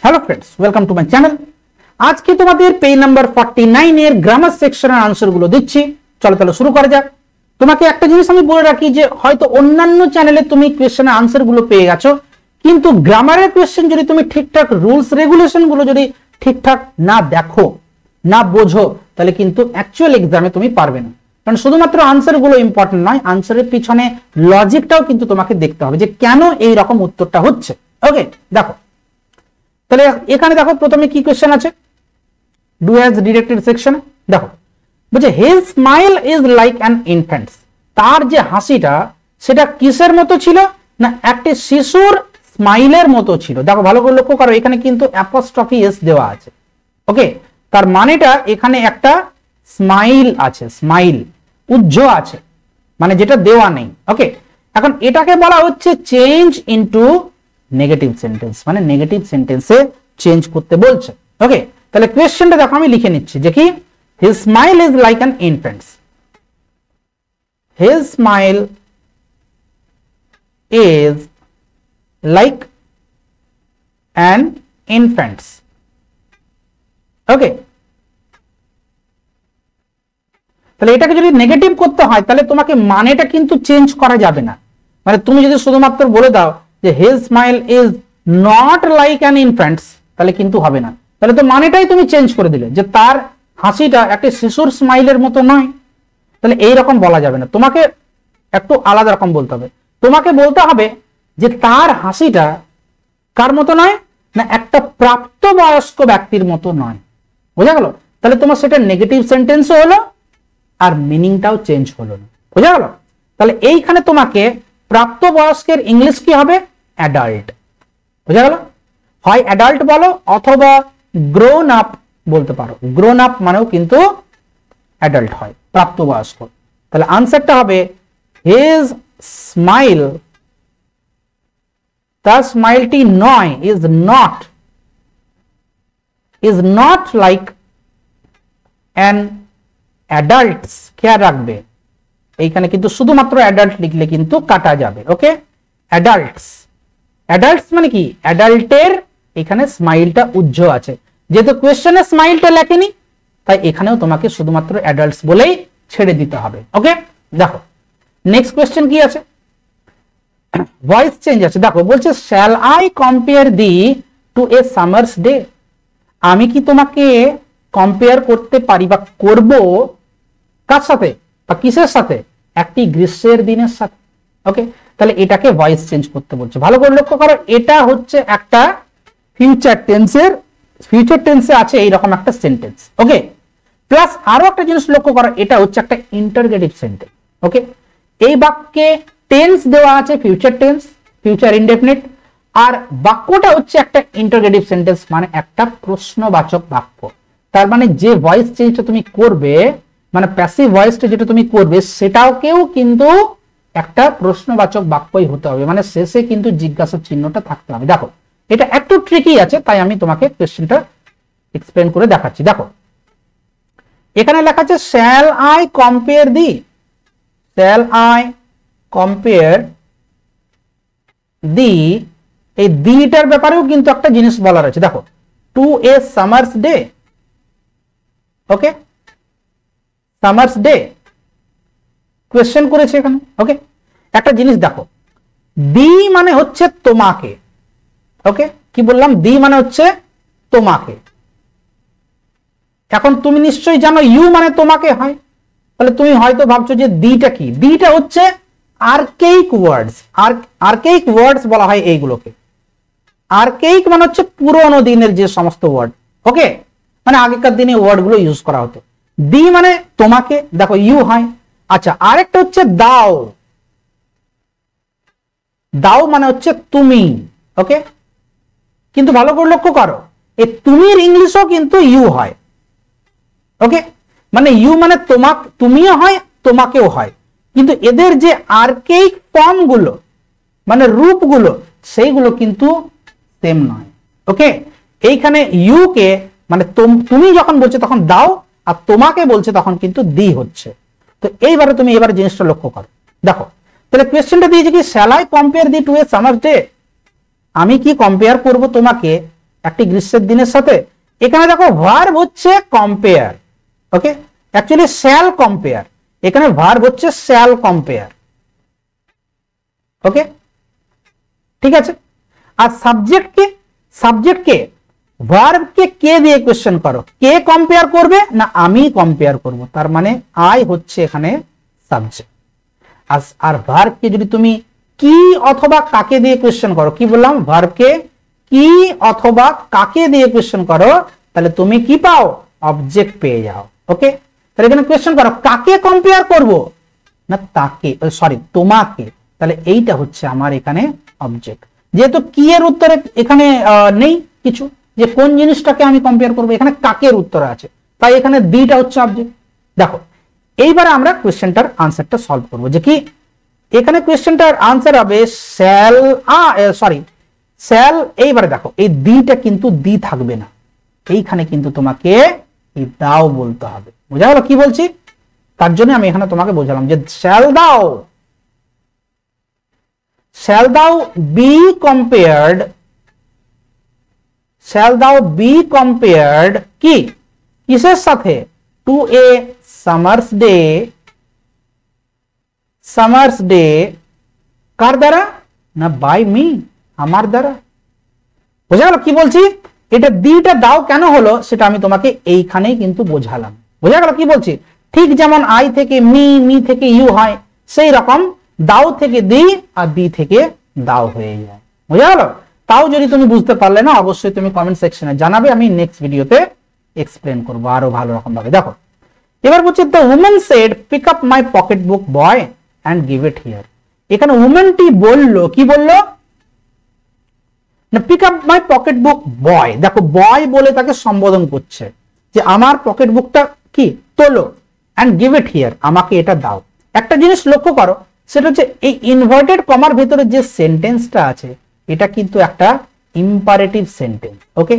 Hello friends, welcome to my channel. आज की तुम्हाদের page number 49 এর গ্রামার সেকশনের আনসার গুলো দিচ্ছি। চলো তাহলে শুরু করা যাক। তোমাকে একটা জিনিস আমি বলে রাখি যে হয়তো অন্যান্য চ্যানেলে তুমি কোশ্চেনের আনসার গুলো পেয়ে গেছো, কিন্তু গ্রামারের কোশ্চেন যদি তুমি ঠিকঠাক রুলস রেগুলেশন গুলো যদি ঠিকঠাক না দেখো, না বোঝো, তাহলে কিন্তু অ্যাকচুয়াল এক্সামে তুমি পারবে না। কারণ শুধুমাত্র আনসার গুলো ইম্পর্টেন্ট নয়, আনসারের পিছনে লজিকটাও কিন্তু তোমাকে দেখতে হবে যে কেন এই রকম উত্তরটা হচ্ছে। ওকে, দেখো তাহলে এখানে দেখো প্রথমে কি কোশ্চেন আছে, ডু হ্যাজ ডিরেক্টেড সেকশনে দেখো বলছে his smile is like an infants. তার যে হাসিটা সেটা কিসের মতো ছিল না, একটি শিশুর স্মাইলের মতো ছিল। দেখো ভালো করে লক্ষ্য করো, এখানে কিন্তু অ্যাপোস্ট্রফি এস দেওয়া আছে। ওকে, তার মানেটা এখানে একটা স্মাইল আছে, স্মাইল উজ্জ্ব আছে, মানে যেটা দেওয়া নেই। ওকে, এখন এটাকে বলা হচ্ছে চেঞ্জ ইনটু নেগেটিভ সেন্টেন্স, মানে নেগেটিভ সেন্টেন্সে চেঞ্জ করতে বলছে। ওকে, তাহলে কোশ্চেনটা দেখো আমি লিখে নিচ্ছি যে কি, his smile is like an infant's. His smile is like an infant's. Okay, তাহলে এটাকে যদি নেগেটিভ করতে হয় তাহলে তোমাকে মানেটা কিন্তু চেঞ্জ করা যাবে না। মানে তুমি যদি শুধুমাত্র বলে দাও যে his smile is not like an infants, তাহলে কিন্তু হবে না। তাহলে তো মানেটাই তুমি চেঞ্জ করে দিলে যে তার হাসিটা একটা শিশুর স্মাইলের মতো নয়। তাহলে এই রকম বলা যাবে না, তোমাকে একটু আলাদা রকম বলতে হবে। তোমাকে বলতে হবে যে তার হাসিটা কার মতো নয় না, একটা প্রাপ্তবয়স্ক ব্যক্তির মতো নয়। বোঝা গেল? তাহলে তোমার সেটা নেগেটিভ সেন্টেন্সও হলো আর মিনিংটাও চেঞ্জ হলো না। বোঝা গেল? তাহলে এইখানে তোমাকে প্রাপ্তবয়স্কের ইংলিশ কি হবে, অ্যাডাল্ট। বোঝা গেল? হয় অ্যাডাল্ট বলো অথবা গ্রোন আপ বলতে পারো। গ্রোন আপ মানেও কিন্তু অ্যাডাল্ট হয়, প্রাপ্তবয়স্ক। তাহলে আনসারটা হবে হিজ স্মাইল, তার স্মাইলটি নয়, is not like an adults. খেয়াল রাখবে এইখানে কিন্তু শুধুমাত্র অ্যাডাল্ট লিখলে কিন্তু কাটা যাবে। ওকে, অ্যাডাল্টস মানে কি, অ্যাডাল্টের এখানে স্মাইলটা উজ্জ্বল আছে। যেহেতু কোয়েশ্চেনে স্মাইলটা লেখেনি, তাই এখানেও তোমাকে শুধুমাত্র অ্যাডাল্টস বলেই ছেড়ে দিতে হবে। ওকে, দেখো নেক্সট কোয়েশ্চেন কি আছে, ভয়েস চেঞ্জ আছে। দেখো বলছে shall I compare thee to a summer's day. আমি কি তোমাকে কম্পেয়ার করতে পারি বা করব কার সাথে বা কিসের সাথে, একটি গ্রীষ্মের দিনের সাথে। ওকে, তাহলে এটাকে ভয়েস চেঞ্জ করতে বলছে। ভালো করে লক্ষ্য করো, এটা হচ্ছে একটা ফিউচার টেন্সে আছে এইরকম একটা সেন্টেন্স। ওকে, প্লাস আরো একটা জিনিস লক্ষ্য করো, এটা হচ্ছে একটা ইন্টারগেটিভ সেন্টেন্স। ওকে, এই বাক্যে টেন্স দেওয়া আছে ফিউচার টেন্স, ফিউচার ইনডেফিনিট, আর বাক্যটা হচ্ছে একটা ইন্টারগেটিভ সেন্টেন্স, মানে একটা প্রশ্নবাচক বাক্য। তার মানে যে ভয়েস চেঞ্জটা তুমি করবে, মানে প্যাসিভ ভয়েসটা যেটা তুমি করবে, সেটাকেও কিন্তু একটা প্রশ্নবাচক বাক্যই হতে হবে, মানে শেষে কিন্তু জিজ্ঞাসা চিহ্নটা থাকতে হবে। দেখো এটা একটু ট্রিকি আছে, তাই আমি তোমাকে কোশ্চেনটা এক্সপ্লেন করে দেখাচ্ছি। দেখো এখানে লেখা আছে shall I compare thee, shall I compare thee, এই দিটার ব্যাপারেও কিন্তু একটা জিনিস বলার আছে। দেখো to a summer's day. Okay, summer's day question করেছে এখানে। ওকে, একটা জিনিস দেখো, দি মানে হচ্ছে তোমাকে। ওকে, কি বললাম, দি মানে হচ্ছে তোমাকে। এখন তুমি নিশ্চয়ই জানো ইউ মানে তোমাকে হয়, তাহলে তুমি হয়তো ভাবছো যে দিটা কি, দিটা হচ্ছে আর্কেইক ওয়ার্ডস। আর্কেইক ওয়ার্ডস বলা হয় এইগুলোকে। আর্কেইক মানে হচ্ছে পুরোনো দিনের যে সমস্ত ওয়ার্ড। ওকে, মানে আগেকার দিনে ওয়ার্ড গুলো ইউজ করা হতো। দি মানে তোমাকে, দেখো ইউ হয়। আচ্ছা, আরেকটা হচ্ছে দাও। দাও মানে হচ্ছে তুমি। ওকে, কিন্তু ভালো করে লক্ষ্য করো, এই তুমির ইংলিশও কিন্তু ইউ হয়। ওকে, মানে ইউ মানে তুমিও হয়, তোমাকেও হয়, কিন্তু এদের যে আর্কেইক ফর্ম গুলো মানে রূপগুলো, সেইগুলো কিন্তু সেম নয়। ওকে, এইখানে ইউ কে মানে তুমি যখন বলছে তখন দাও, আর তোমাকে বলছে তখন কিন্তু দি হচ্ছে। তো এইবারে তুমি এবারে জিনিসটা লক্ষ্য করো। দেখো তাহলে কোয়েশ্চেনটা দিয়েছে কি, shall I compare thee to a summer day. আমি কি কম্পেয়ার করব তোমাকে একটি গ্রীষ্মের দিনের সাথে। এখানে দেখো ভার্ব হচ্ছে কম্পেয়ার, ওকে, অ্যাকচুয়ালি শ্যাল কম্পেয়ার, এখানে ভার্ব হচ্ছে শ্যাল কম্পেয়ার, ওকে, ঠিক আছে। আর সাবজেক্টকে ভার্বকে কে দিয়ে কোশ্চেন করো, কে কম্পেয়ার করবে না আমি কম্পেয়ার করব, তার মানে আই হচ্ছে এখানে সাবজেক্ট। আর ভার্বকে যদি তুমি কি অথবা কাকে দিয়ে কোশ্চেন করো, কি বললাম, ভার্বকে কি অথবা কাকে দিয়ে কোশ্চেন করো, তাহলে তুমি কি পাও, অবজেক্ট পেয়ে যাও, ওকে। তাহলে এখানে কোশ্চেন করো কাকে কম্পেয়ার করব না তাকে, সরি তোমাকে, তাহলে এইটা হচ্ছে আমার এখানে অবজেক্ট। যেহেতু কি এর উত্তরে এখানে নেই কিছু, যে কোন জিনিসটাকে আমি কম্পেয়ার করব, এখানে কাকের উত্তর আছে, তাই এখানে দিটা হচ্ছে অবজেক্ট। দেখো এইবারে আমরা কোশ্চেনটার আনসারটা সলভ করব, যে কি এখানে কোশ্চেনটার আনসার হবে শ্যাল, শ্যাল। এইবারে দেখো এই দিটা কিন্তু দি থাকবে না, এইখানে কিন্তু তোমাকে দাও বলতে হবে, বোঝা গেল কি বলছি? তার জন্য আমি এখানে তোমাকে বোঝালাম যে শ্যাল দাও বি কম্পেয়ার্ড কি কিসের সাথে, টু এ সামার্স ডে কার দ্বারা না বাই মি, আমার দ্বারা। বোঝা গেল কি বলছি? এটা দিটা দাও কেন হলো সেটা আমি তোমাকে এইখানেই কিন্তু বোঝালাম, বোঝা গেল কি বলছি? ঠিক যেমন আই থেকে মি থেকে ইউ হয়, সেই রকম দাও থেকে দি আর দি থেকে দাও হয়ে যায়, বোঝা গেল? তাও যদি তুমি বুঝতে পারলে না, অবশ্যই তুমি কমেন্ট সেকশনে জানাবে, আমি নেক্সট ভিডিওতে এক্সপ্লেন করবো আরো ভালো রকম ভাবে। দেখো এবার বলছে the women said pick up my pocket book boy and give it here. এখানে উমেনটি বললো, কি বললো না pick up my pocket book boy. দেখো বয় বলে তাকে সম্বোধন করছে, যে আমার পকেট বুকটা কি তোলো, অ্যান্ড গিভ ইট হিয়ার, আমাকে এটা দাও। একটা জিনিস লক্ষ্য করো, সেটা হচ্ছে এই ইনভার্টেড কমার ভেতরে যে সেন্টেন্সটা আছে এটা কিন্তু একটা ইম্পারেটিভ সেন্টেন্স, ওকে।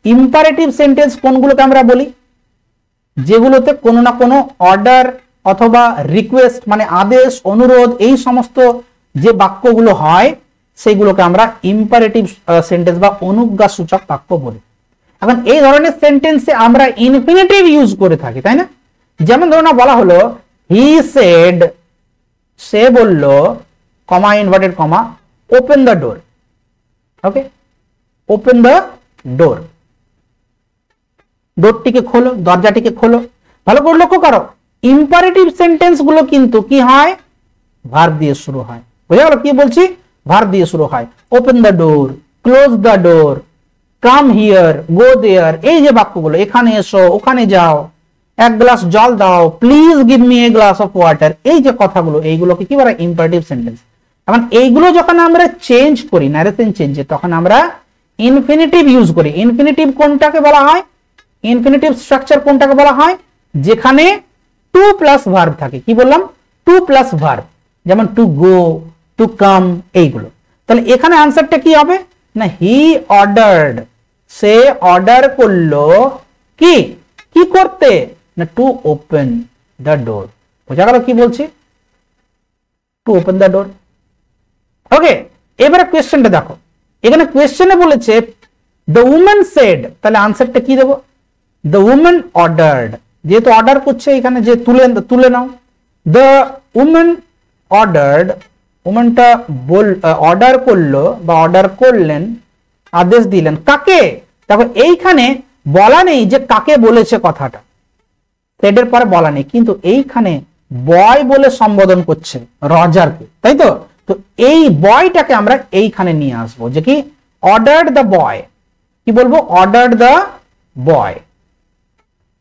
ইম্পারেটিভ সেন্টেন্স কোনগুলোকে আমরা বলি, যেগুলোতে কোনো না কোনো অর্ডার অথবা রিকোয়েস্ট মানে আদেশ অনুরোধ এই সমস্ত যে বাক্যগুলো হয় সেগুলোকে আমরা ইম্পারেটিভ সেন্টেন্স বা অনুজ্ঞা সূচক বাক্য বলি। এখন এই ধরনের সেন্টেন্সে আমরা ইনফিনিটিভ ইউজ করে থাকি, তাই না? যেমন ধরুন বলা হলো হি সেড, সে বলল, comma inverted comma, open the door, okay, open the door, ডোরটিকে খোলো, দরজাটিকে খোলো। ভালো করে লক্ষ্য করো, ইম্পারেটিভ সেন্টেন্স গুলো কিন্তু কি হয়, ভার্ব দিয়ে শুরু হয়, বুঝা গেল কি বলছি? ভার্ব দিয়ে শুরু হয়। Open the door, close the door, come here, go there, এই যে বাক্যগুলো, এখানে এসো, ওখানে যাও, এক গ্লাস জল দাও, please give me a glass of water, এই যে কথাগুলো, এইগুলোকে কি বলে ইম্পারেটিভ সেন্টেন্স। এখন এইগুলো যখন আমরা চেঞ্জ করি ন্যারেশন চেঞ্জে, তখন আমরা ইনফিনিটিভ ইউজ করি। ইনফিনিটিভ কোনটাকে বলা হয়, ইনফিনিটিভ স্ট্রাকচার কোনটাকে বলা হয়, যেখানে টু প্লাস ভার্ব থাকে। কি বললাম, টু প্লাস ভার্ব, যেমন টু গো, টু কাম, এইগুলো। তাহলে এখানে আনসারটা কি হবে না, হি অর্ডার্ড, সে অর্ডার করলো কি কি করতে না, টু ওপেন দ্য ডোর। বোঝা গেল কি বলছি, টু ওপেন দ্য ডোর, ওকে। এবারে কোয়েশ্চেনটা দেখো, এখানে কোয়েশ্চেনে বলেছে দ্য উমেন সেড, তাহলে আনসারটা কি দেবো, দ্য উমেন অর্ডার্ড, যেহেতু অর্ডার করছে এখানে যে তুলে নাও, দ্য উমেন অর্ডার্ড, উমেনটা অর্ডার করলো বা অর্ডার করলেন, আদেশ দিলেন, কাকে? দেখো এইখানে বলা নেই যে কাকে বলেছে কথাটা, সেডের পরে বলা নেই, কিন্তু এইখানে বয় বলে সম্বোধন করছে রজারকে, তাই তো? তো এই বয়টাকে আমরা এইখানে নিয়ে আসবো, যে কি অর্ডার্ড দ্য বয়, কি বলবো, অর্ডার্ড দ্য বয়।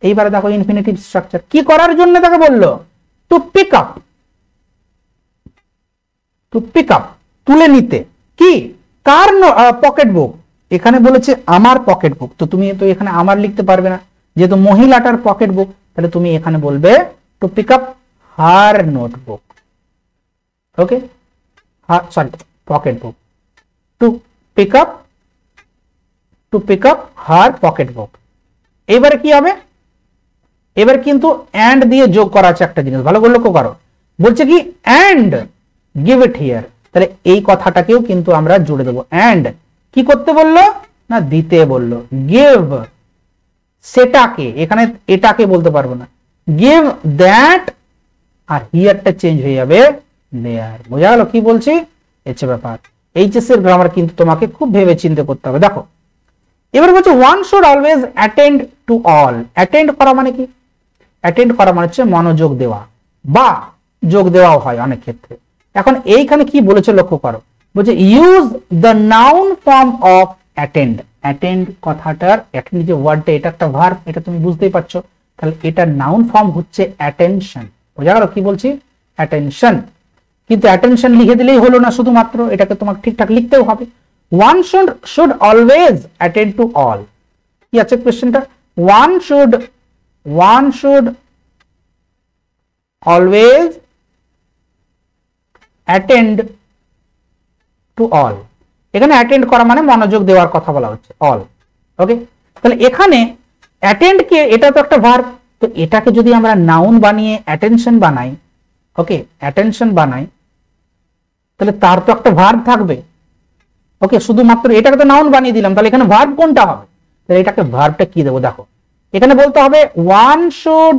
এইবারে দেখো ইনফিনিটিভ স্ট্রাকচার, কি করার জন্য তাকে বললো, to pick up, to pick up, তুলে নিতে, কি কার পকেট বুক, এখানে বলেছে আমার পকেট বুক, তো তুমি তো এখানে আমার লিখতে পারবে না, যেহেতু মহিলাটার পকেট বুক, তাহলে তুমি এখানে বলবে to pick up her notebook, okay, sorry pocket book, to pick up her pocket book. এবারে কি হবে, এবার কিন্তু অ্যান্ড দিয়ে যোগ করা আছে একটা জিনিস, ভালো করে লক্ষ্য করো, বলছে কি অ্যান্ড গিভ ইট হিয়ার, তাহলে এই কথাটাকেও কিন্তু আমরা জুড়ে দেবো। অ্যান্ড কি করতে বললো না দিতে বললো, গিভ সেটাকে, এখানে এটাকে বলতে পারবো না, গিভ দ্যাট, আর হিয়ারটা চেঞ্জ হয়ে যাবে দেয়ার। বোঝা গেল কি বলছি? হচ্ছে ব্যাপার। এইচএস এর গ্রামার কিন্তু তোমাকে খুব ভেবে চিন্তে করতে হবে। দেখো এবার বলছে one should always attend to all. Attend করা মানে কি? অ্যাটেন্ড করা মানে হচ্ছে মনোযোগ দেওয়া বা যোগ দেওয়াও হয় অনেক ক্ষেত্রে। এখন এইখানে কি বলেছে লক্ষ্য করো, বলছে use the noun form of attend. Attend কথাটার, অ্যাটেন্ড যে ওয়ার্ডটা, এটা একটা ভার্ব, এটা তুমি বুঝতেই পারছো, তাহলে এটা নাউন ফর্ম হচ্ছে অ্যাটেনশন। বোঝা গেল কি বলছি? অ্যাটেনশন। কিন্তু অ্যাটেনশন লিখে দিলেই হলো না শুধুমাত্র, এটাকে তোমাকে ঠিকঠাক লিখতেও হবে। One should always attend to all. কি আছে কোশ্চেনটা? One should always attend to all. এখানে অ্যাটেন্ড করা মানে মনোযোগ দেওয়ার কথা বলা হচ্ছে, অল। ওকে, তাহলে এখানে অ্যাটেন্ড কে, এটা তো একটা ভার্ব, তো এটাকে যদি আমরা নাউন বানিয়ে অ্যাটেনশন বানাই, ওকে অ্যাটেনশন বানাই, তাহলে তার তো একটা ভার্ব থাকবে। ওকে, শুধুমাত্র এটাকে তো নাউন বানিয়ে দিলাম, তাহলে এখানে ভার্ব কোনটা হবে? তাহলে এটাকে ভার্বটা কি দেবো? দেখো এখানে বলতে হবে ওয়ান শুড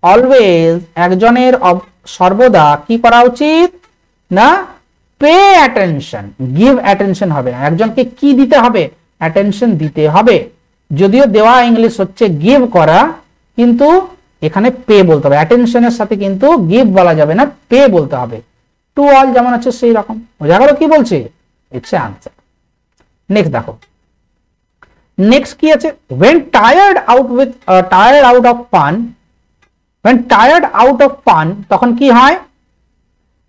অলওয়েজ, একজনের সর্বদা কি করা উচিত না, পে অ্যাটেনশন। গিভ অ্যাটেনশন হবে না, একজনকে কি দিতে হবে? অ্যাটেনশন দিতে হবে। যদিও দেওয়া ইংলিশ হচ্ছে গিভ করা, কিন্তু এখানে পে বলতে হবে। অ্যাটেনশনের সাথে কিন্তু গিভ বলা যাবে না, পে বলতে হবে। টু অল যেমন আছে সেই রকম। বোঝা গেল কি বলছে? It's answer. নেক্সট দেখো, নেক্সট কি আছে? when tired out of fun, when tired out of fun, তখন কি হয়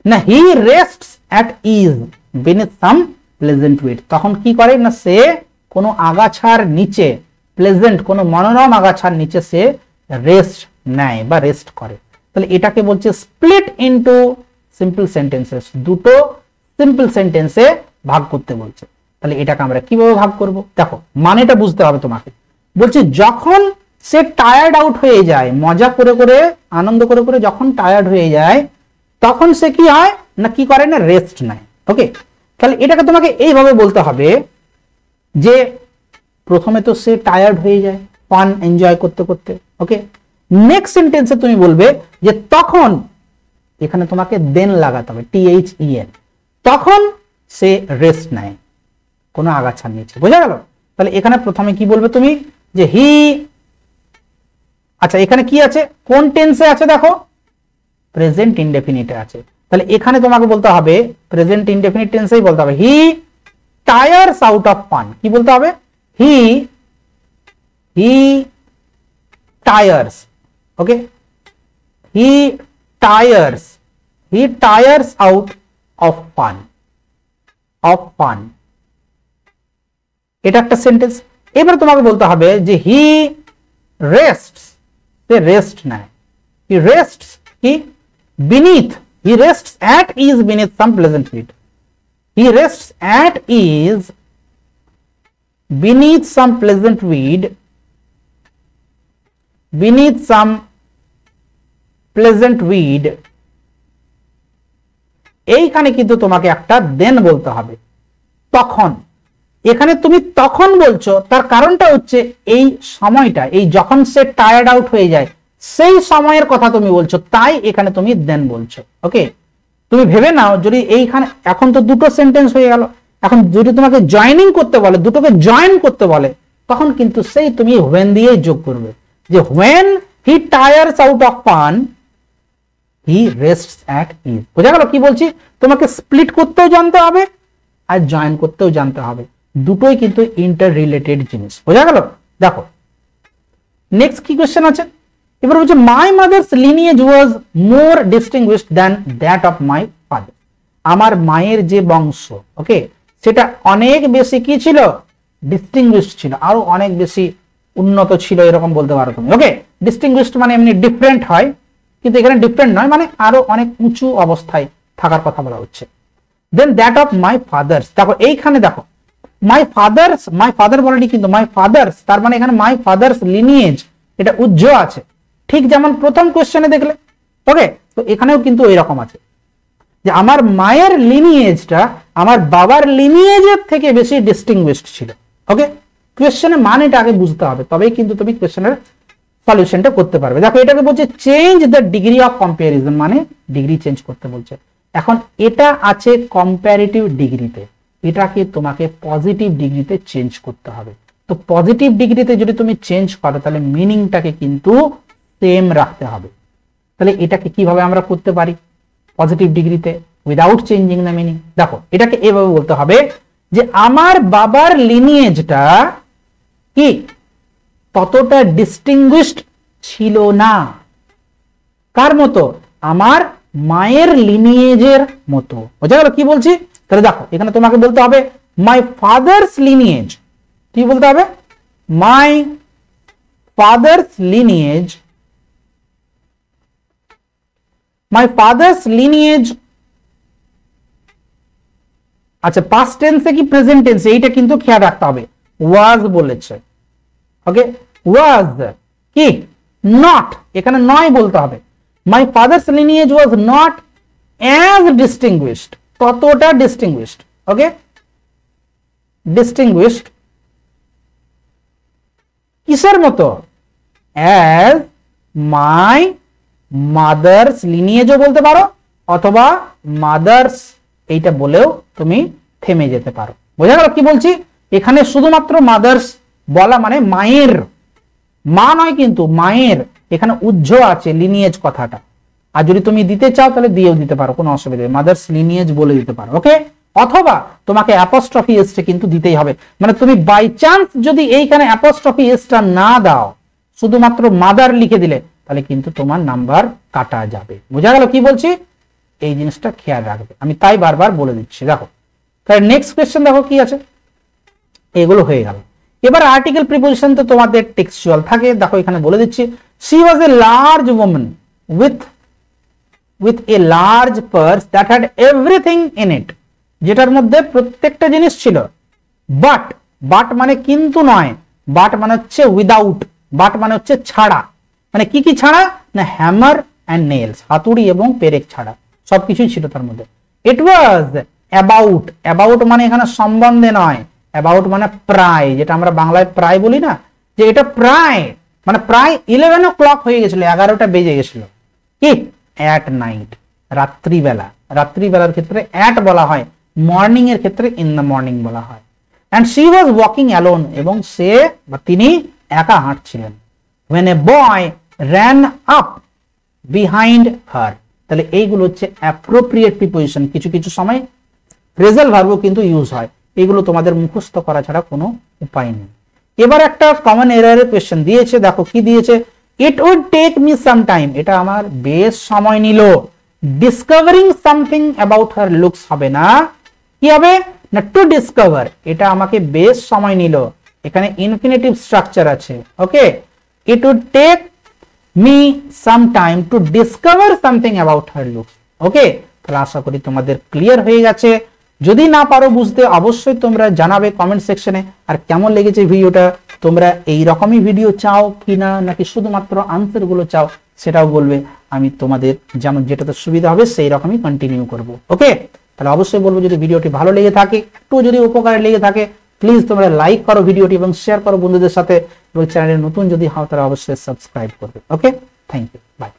না, he rests at ease beneath some pleasant weed। তখন কি করে না, সে কোনো আগাছার নিচে, প্লেজেন্ট কোনো মনোরম আগাছার নিচে সে রেস্ট নেয় বা রেস্ট করে। তাহলে এটাকে বলছে স্প্লিট ইনটু সিম্পল সেন্টেন্সেস। দুটো সিম্পল সেন্টেন্সে ভাগ করতে বলছে। তাহলে এটাকে আমরা কিভাবে ভাগ করব? দেখো মানেটা বুঝতে হবে তোমাকে। বলছি যখন সে টায়ার্ড আউট হয়ে যায়, মজা করে করে আনন্দ করে করে যখন টায়ার্ড হয়ে যায়, তখন সে কি হয় না, কি করে না, রেস্ট নেয়। ওকে, তাহলে এটাকে তোমাকে এইভাবে বলতে হবে যে প্রথমে তো সে টায়ার্ড হয়ে যায় ফান এনজয় করতে করতে। ওকে, নেক্সট সেন্টেন্সে তুমি বলবে যে তখন, এখানে তোমাকে দেন লাগাতে হবে, THEN, তখন সে রেস্ট নেয় কোনো আগাছার নিচে। বোঝা গেল? তাহলে এখানে প্রথমে কি বলবে তুমি যে হি, আচ্ছা এখানে কি আছে, কোন টেন্সে আছে? দেখো প্রেজেন্ট ইনডেফিনিটে আছে। তাহলে এখানে তোমাকে বলতে হবে প্রেজেন্ট ইনডেফিনিট টেন্সেই বলতে হবে he tires out of fun. কি বলতে হবে? He tires. Okay, he tires out of fun, এটা একটা সেন্টেন্স। এবার তোমাকে বলতে হবে যে হি রেস্টস, সে রেস্ট নেয়। হি রেস্টস কি, beneath, he rests at ease beneath some pleasant weed. He rests at ease beneath some pleasant weed, beneath some pleasant weed। এইখানে কিন্তু তোমাকে একটা দেন বলতে হবে, তখন। এখানে তুমি তখন বলছো, তার কারণটা হচ্ছে এই সময়টা, এই যখন সে টায়ার্ড আউট হয়ে যায় সেই সময়ের কথা তুমি বলছো, তাই এখানে তুমি দেন বলছো। ওকে, তুমি ভেবে নাও যদি এইখানে, এখন তো দুটো সেন্টেন্স হয়ে গেল, এখন যদি তোমাকে জয়েনিং করতে বলে, দুটোকে জয়েন করতে বলে, তখন কিন্তু সেই তুমি when দিয়ে যোগ করবে, যে when he tires out of fun, he rests at ease। বোঝা গেল কি বলছি? তোমাকে স্প্লিট করতেও জানতে হবে আর জয়েন করতেও জানতে হবে, দুটোই কিন্তু ইন্টার রিলেটেড জিনিস। বোঝা গেল? দেখো নেক্সট কি কোশ্চেন আছে, এবার বলছে my mother's lineage was more distinguished than that of my father. আমার মায়ের যে বংশ, ওকে, সেটা অনেক বেশি কি ছিল, ডিস্টিংগুইশড ছিল, আরো অনেক বেশি উন্নত ছিল, এরকম বলতে পারো তুমি। ওকে, ডিস্টিংগুইশড মানে এমনি ডিফারেন্ট হয়, কিন্তু এখানে ডিফারেন্ট নয়, মানে আরো অনেক উঁচু অবস্থায় থাকার কথা বলা হচ্ছে। দেন দ্যাট অফ মাই ফাদার্স, দেখো এইখানে দেখো মাই ফাদার বলেনি কিন্তু মাই ফাদার্স, তার মানে এখানে মাই ফাদার্স লিনিয়েজ এটা উজ্জ আছে, ঠিক যেমন প্রথম কোশ্চেনে দেখলে। ওকে, তো এখানেও কিন্তু এরকম আছে যে আমার মায়ের লিনিয়েজটা আমার বাবার লিনিয়েজের থেকে বেশি ডিস্টিংগুইশড ছিল। ওকে, কোয়েশ্চেনের মানেটা আগে বুঝতে হবে, তবেই কিন্তু তুমি কোয়েশ্চেনের সলিউশনটা করতে পারবে। দেখো এটাকে বলছে change the degree of comparison, মানে ডিগ্রি চেঞ্জ করতে বলছে। এখন এটা আছে কম্পারেটিভ ডিগ্রিতে, এটাকে তোমাকে পজিটিভ ডিগ্রিতে চেঞ্জ করতে হবে। তো পজিটিভ ডিগ্রিতে যদি তুমি চেঞ্জ করো তাহলে মিনিংটাকে কিন্তু সেম রাখতে হবে। তাহলে এটাকে কিভাবে আমরা করতে পারি পজিটিভ ডিগ্রিতে উইদাউট চেঞ্জিং দ্য মিনিং? দেখো এটাকে এভাবে বলতে হবে যে আমার বাবার লিনিয়েজটা কি ততটা ডিস্টিংগুইশড ছিল না, কার মতো? আমার মায়ের লিনিয়েজের মতো। বোঝা গেল কি বলছি? তাহলে দেখো এখানে তোমাকে বলতে হবে মাই ফাদার্স লিনিয়েজ। কি বলতে হবে? My father's lineage, my father's lineage. আচ্ছা পাস্ট টেন্সে কি প্রেজেন্ট টেন্সে এইটা কিন্তু খেয়াল রাখতে হবে। ওয়াজ বলেছে, ওকে, ওয়াজ কি নট, এখানে নয় বলতে হবে। My father's lineage was not as distinguished, ততটা ডিস্টিংগুইশড, ওকে, ডিস্টিংগুইশড কিসের মতো? অ্যাজ মাই মাদার্স লিনিয়েজও বলতে পারো, অথবা মাদার্স এইটা বলেও তুমি থেমে যেতে পারো। বোঝা গেল কি বলছি? এখানে শুধুমাত্র মাদার্স বলা মানে মায়ের, মা নয় কিন্তু মায়ের, এখানে উজ্জ আছে লিনিয়েজ কথাটা। আর যদি তুমি দিতে চাও তাহলে দিয়েও দিতে পারো, কোনো অসুবিধা নেই, মাদার্স লিনিয়েজ বলে দিতে পারো, ওকে। অথবা তোমাকে অ্যাপোস্ট্রফি এসটা কিন্তু দিতেই হবে, মানে তুমি বাই চান্স যদি এইখানে অ্যাপোস্ট্রফি এসটা না দাও, শুধুমাত্র মাদার লিখে দিলে, তাহলে কিন্তু তোমার নাম্বার কাটা যাবে। বোঝা গেল কি বলছি? এই জিনিসটা খেয়াল রাখবে, আমি তাই বারবার বলে দিচ্ছি। দেখো তাহলে নেক্সট কোয়েশ্চেন দেখো কি আছে, এগুলো হয়ে গেল। এবার আর্টিকেল প্রিপোজিশন তো তোমাদের টেক্সচুয়াল থাকে। দেখো এখানে বলে দিচ্ছি she was a large woman with a large purse that had everything in it, যেটার মধ্যে প্রত্যেকটা জিনিস ছিল। বাট মানে কিন্তু নয়, বাট মানে হচ্ছে উইদাউট, বাট মানে হচ্ছে ছাড়া। মানে কি কি ছাড়া? না হ্যামার অ্যান্ড নেলস, হাতুড়ি এবং পেরেক ছাড়া সবকিছুই ছিল তার মধ্যে। ইট ওয়াজ অ্যাবাউট, অ্যাবাউট মানে এখানে সম্বন্ধে নয়, অ্যাবাউট মানে প্রায়, যেটা আমরা বাংলায় প্রায় বলি না, যে এটা প্রায় মানে প্রায় 11 o'clock হয়ে গেছিল, 11টা বেজে গেছিল। কি? অ্যাট নাইট, রাত্রিবেলা। রাত্রিবেলার ক্ষেত্রে অ্যাট বলা হয়, মর্নিং এর ক্ষেত্রে ইন দ্য মর্নিং বলা হয়। And she was walking alone, এবং সে বা তিনি একা হাঁটছিলেন। when a boy ran up behind her, তাহলে এইগুলো হচ্ছে অ্যাপ্রোপ্রিয়েট প্রিপোজিশন। কিছু কিছু সময় ফ্রেজাল ভার্বও কিন্তু ইউজ হয়, এগুলো তোমাদের মুখস্থ করা ছাড়া কোনো উপায় নেই। এবার একটা কমন এররের কোয়েশ্চেন দিয়েছে, দেখো কি দিয়েছে, it would take me some time, এটা আমার বেশ সময় নিল। Discovering something about her looks হবে না, কি হবে না টু ডিসকভার, এটা আমাকে বেশ সময় নিল। এখানে ইনফিনিটিভ স্ট্রাকচার আছে, okay. It would take me some time to discover something about her looks, okay. তাহলে আশা করি তোমাদের ক্লিয়ার হয়ে গেছে। যদি না পারো বুঝতে অবশ্যই তোমরা জানাবে কমেন্ট সেকশনে। আর কেমন লেগেছে ভিডিওটা, তোমরা এই রকমই ভিডিও চাও কিনা, নাকি শুধুমাত্র আনসার গুলো চাও সেটাও বলবে। আমি তোমাদের যেমন যেটাতে সুবিধা হবে সেই রকমই কন্টিনিউ করব, ওকে। তাহলে অবশ্যই বলবো যদি ভিডিওটি ভালো লেগে থাকে, একটু যদি উপকারে লেগে থাকে, প্লিজ তোমরা লাইক করো ভিডিওটি এবং শেয়ার করো বন্ধুদের সাথে, এবং চ্যানেলে নতুন যদি হও তারা অবশ্যই সাবস্ক্রাইব করবে, ওকে। Thank you, by.